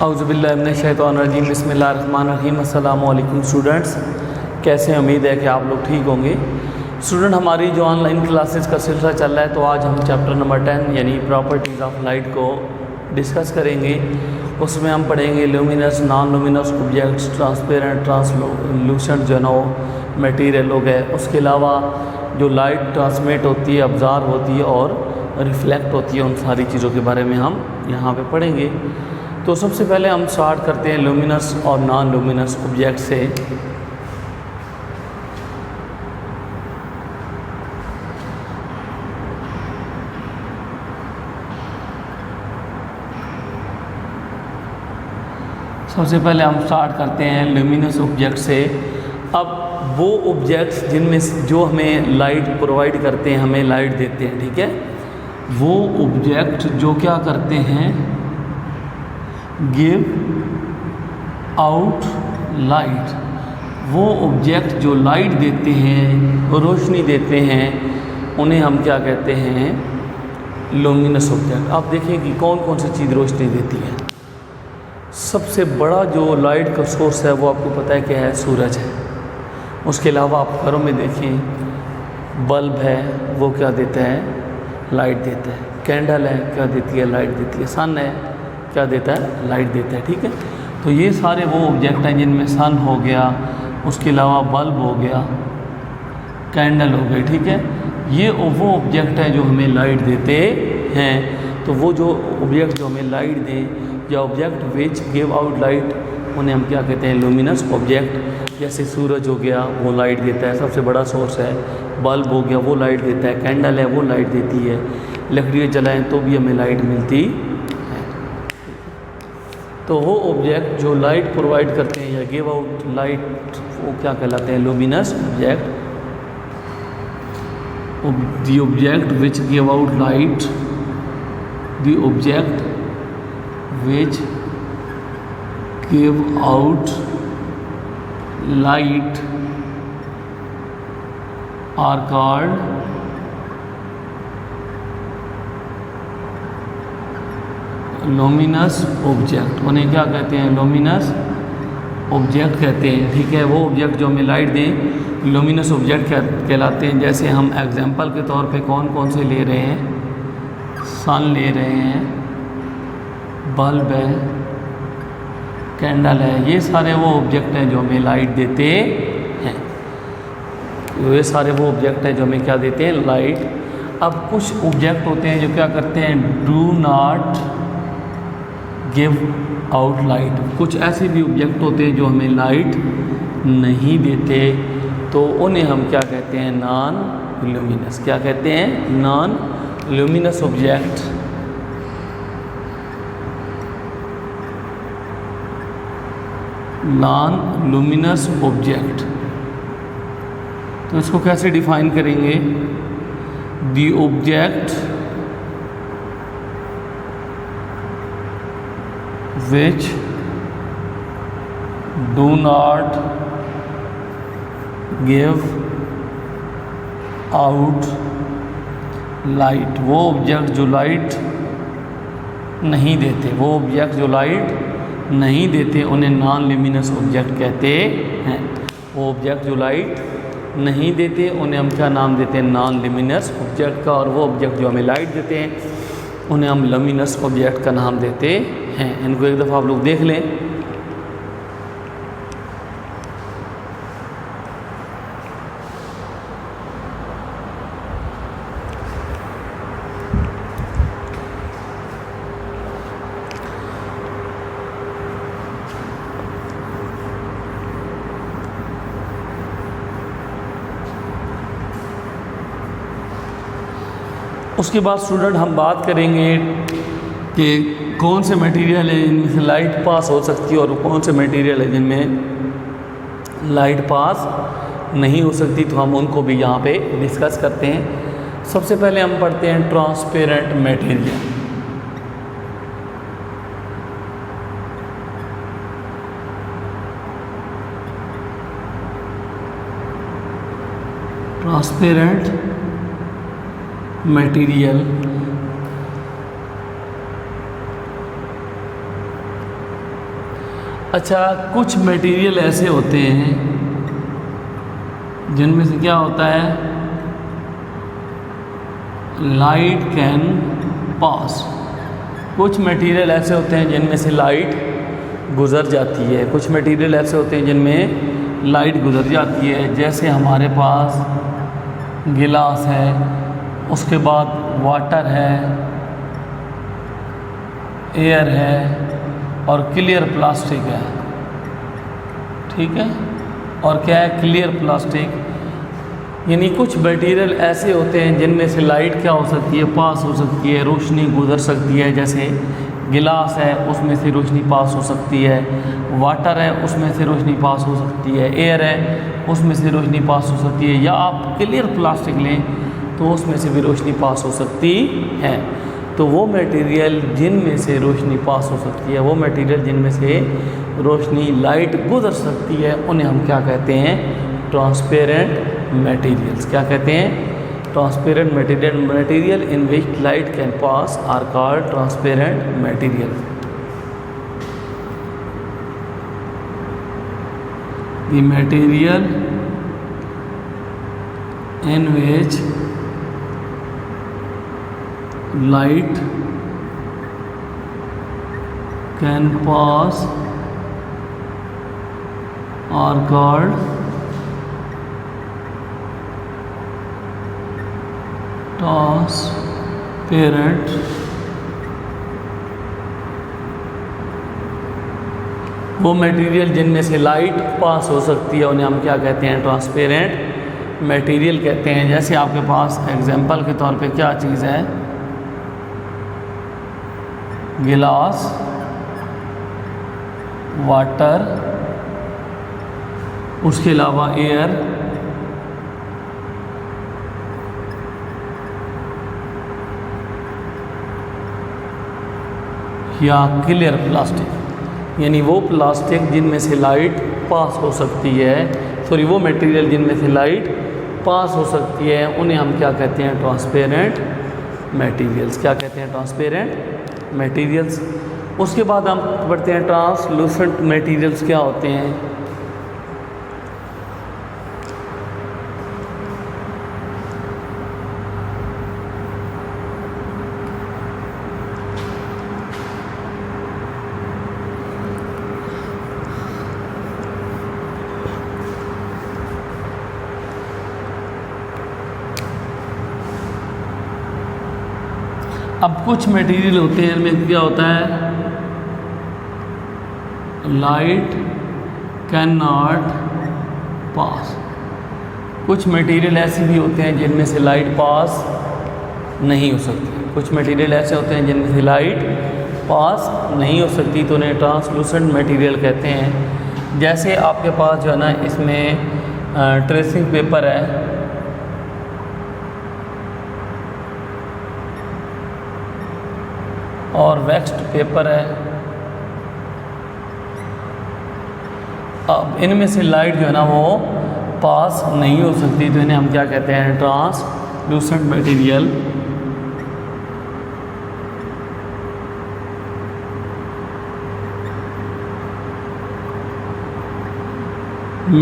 औज़ुबिल्लाहिमिनश्शैतानिर्रजीम बिस्मिल्लाहिर्रहमानिर्रहीम। अस्सलामु अलैकुम स्टूडेंट्स, कैसे हैं? उम्मीद है कि आप लोग ठीक होंगे। स्टूडेंट, हमारी जो ऑनलाइन क्लासेस का सिलसिला चल रहा है, तो आज हम चैप्टर नंबर 10 यानी प्रॉपर्टीज़ ऑफ लाइट को डिस्कस करेंगे। उसमें हम पढ़ेंगे luminous, non luminous objects, transparent, translucent जो नो मटेरियल हो गए। उसके अलावा जो लाइट ट्रांसमिट होती है, ऑब्ज़र्व होती है और रिफ्लेक्ट होती है, उन सारी चीज़ों के बारे में हम यहाँ पे पढ़ेंगे। तो सबसे पहले हम स्टार्ट करते हैं लुमिनस और नॉन लुमिनस ऑब्जेक्ट से। सबसे पहले हम स्टार्ट करते हैं लुमिनस ऑब्जेक्ट से। अब वो ऑब्जेक्ट्स जिनमें जो हमें लाइट प्रोवाइड करते हैं, हमें लाइट देते हैं, ठीक है, वो ऑब्जेक्ट जो क्या करते हैं, गिव आउट लाइट। वो ऑब्जेक्ट जो लाइट देते हैं, रोशनी देते हैं, उन्हें हम क्या कहते हैं, लुमिनस ऑब्जेक्ट। आप देखिए कि कौन कौन सी चीज़ रोशनी देती है। सबसे बड़ा जो लाइट का सोर्स है वो आपको पता है क्या है, सूरज है। उसके अलावा आप घरों में देखें, बल्ब है, वो क्या देता है, लाइट देता है। कैंडल है, क्या देती है, लाइट देती है। सन है, क्या देता है, लाइट देता है, ठीक है। तो ये सारे वो ऑब्जेक्ट हैं जिनमें सन हो गया, उसके अलावा बल्ब हो गया, कैंडल हो गई, ठीक है। ये वो ऑब्जेक्ट है जो हमें लाइट देते हैं। तो वो जो ऑब्जेक्ट जो हमें लाइट दें या object which give out light, उन्हें हम क्या कहते हैं, लुमिनस ऑब्जेक्ट। जैसे सूरज हो गया, वो लाइट देता है, सबसे बड़ा सोर्स है। बल्ब हो गया, वो लाइट देता है। कैंडल है, वो लाइट देती है। लकड़ियाँ जलाएं तो भी हमें लाइट मिलती है। तो वो ऑब्जेक्ट जो लाइट प्रोवाइड करते हैं या गिव आउट लाइट, वो क्या कहलाते हैं, luminous object. The object which give out light, the object which give out light are called luminous object. उन्हें क्या कहते हैं, लुमिनस ऑब्जेक्ट कहते हैं, ठीक है। वो ऑब्जेक्ट जो हमें लाइट दें लुमिनस ऑब्जेक्ट कहलाते हैं। जैसे हम एग्जांपल के तौर पे कौन कौन से ले रहे हैं, सन ले रहे हैं, बल्ब है, कैंडल है। ये सारे वो ऑब्जेक्ट हैं जो हमें लाइट देते हैं। ये सारे वो ऑब्जेक्ट हैं जो हमें क्या देते हैं, लाइट। अब कुछ ऑब्जेक्ट होते हैं जो क्या करते हैं, do not give out light. कुछ ऐसे भी ऑब्जेक्ट होते हैं जो हमें लाइट नहीं देते, तो उन्हें हम क्या कहते हैं, नॉन लुमिनस। क्या कहते हैं, non luminous object. Non luminous object. तो इसको कैसे डिफाइन करेंगे, the object which do not give out light. वो ऑब्जेक्ट जो लाइट नहीं देते, वो ऑब्जेक्ट जो लाइट नहीं देते, उन्हें नॉन लुमिनस ऑब्जेक्ट कहते हैं। वो ऑब्जेक्ट जो लाइट नहीं देते, उन्हें हम क्या नाम देते हैं, नॉन लुमिनस ऑब्जेक्ट का। और वो ऑब्जेक्ट जो हमें लाइट देते हैं, उन्हें हम लुमिनस ऑब्जेक्ट का नाम देते हैं। इनको एक दफ़ा आप लोग देख लें। उसके बाद स्टूडेंट हम बात करेंगे कि कौन से मटेरियल है जिनमें से लाइट पास हो सकती है और कौन से मटेरियल है जिनमें लाइट पास नहीं हो सकती। तो हम उनको भी यहाँ पे डिस्कस करते हैं। सबसे पहले हम पढ़ते हैं ट्रांसपेरेंट मटेरियल। ट्रांसपेरेंट मटेरियल अच्छा, कुछ मटेरियल ऐसे होते हैं जिनमें से क्या होता है, लाइट कैन पास। कुछ मटेरियल ऐसे होते हैं जिनमें से लाइट गुज़र जाती है, कुछ मटेरियल ऐसे होते हैं जिनमें लाइट गुज़र जाती है। जैसे हमारे पास गिलास है, उसके बाद वाटर है, एयर है और क्लियर प्लास्टिक है। ठीक है, और क्या है, क्लियर प्लास्टिक। यानी कुछ मटेरियल ऐसे होते हैं जिनमें से लाइट क्या हो सकती है, पास हो सकती है, रोशनी गुजर सकती है। जैसे गिलास है, उसमें से रोशनी पास हो सकती है। वाटर है, उसमें से रोशनी पास हो सकती है। एयर है, उसमें से रोशनी पास हो सकती है। या आप क्लियर प्लास्टिक लें तो उसमें से भी रोशनी पास हो सकती है। तो वो मटेरियल जिनमें से रोशनी पास हो सकती है, वो मटेरियल जिनमें से रोशनी लाइट गुजर सकती है, उन्हें हम क्या कहते हैं, ट्रांसपेरेंट मटेरियल्स। क्या कहते हैं, transparent material. Material in which light can pass are called transparent material. The material in which light can pass are called transparent वो मटेरियल जिनमें से लाइट पास हो सकती है उन्हें हम क्या कहते हैं, ट्रांसपेरेंट मटेरियल कहते हैं। जैसे आपके पास एग्जांपल के तौर पे क्या चीज़ है, गिलास, वाटर, उसके अलावा एयर, या क्लियर प्लास्टिक। यानी वो प्लास्टिक जिनमें से लाइट पास हो सकती है, सॉरी वो मटेरियल जिनमें से लाइट पास हो सकती है, उन्हें हम क्या कहते हैं, ट्रांसपेरेंट मटेरियल्स। क्या कहते हैं, ट्रांसपेरेंट मटेरियल्स। उसके बाद हम पढ़ते हैं ट्रांसलूसेंट मटेरियल्स क्या होते हैं। अब कुछ मटेरियल होते हैं इनमें क्या होता है, लाइट कैन नॉट पास। कुछ मटेरियल ऐसे भी होते हैं जिनमें से लाइट पास नहीं हो सकती। कुछ मटेरियल ऐसे होते हैं जिनमें से लाइट पास नहीं हो सकती, तो उन्हें ट्रांसलूसेंट मटेरियल कहते हैं। जैसे आपके पास जो है ना, इसमें ट्रेसिंग पेपर है, और वैक्स्ड पेपर है। अब इनमें से लाइट जो है ना वो पास नहीं हो सकती, तो इन्हें हम क्या कहते हैं, translucent material.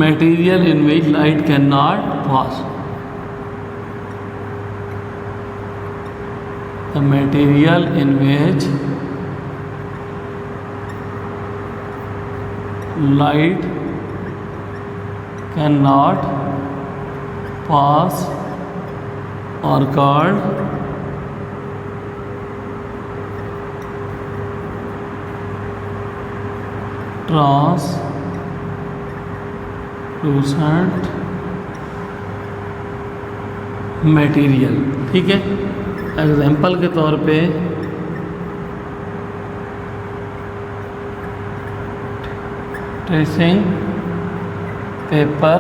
Material in which light can not pass. The material in which light cannot pass are called translucent material। ठीक है, एग्जाम्पल के तौर पे ट्रेसिंग पेपर,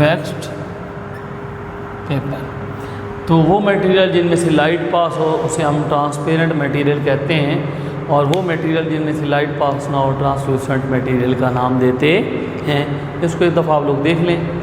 वैक्स्ड पेपर। तो वो मटेरियल जिनमें से लाइट पास हो उसे हम ट्रांसपेरेंट मटेरियल कहते हैं, और वो मटेरियल जिनमें से लाइट पास ना हो ट्रांसलूसेंट मटेरियल का नाम देते हैं। इसको एक दफ़ा आप लोग देख लें।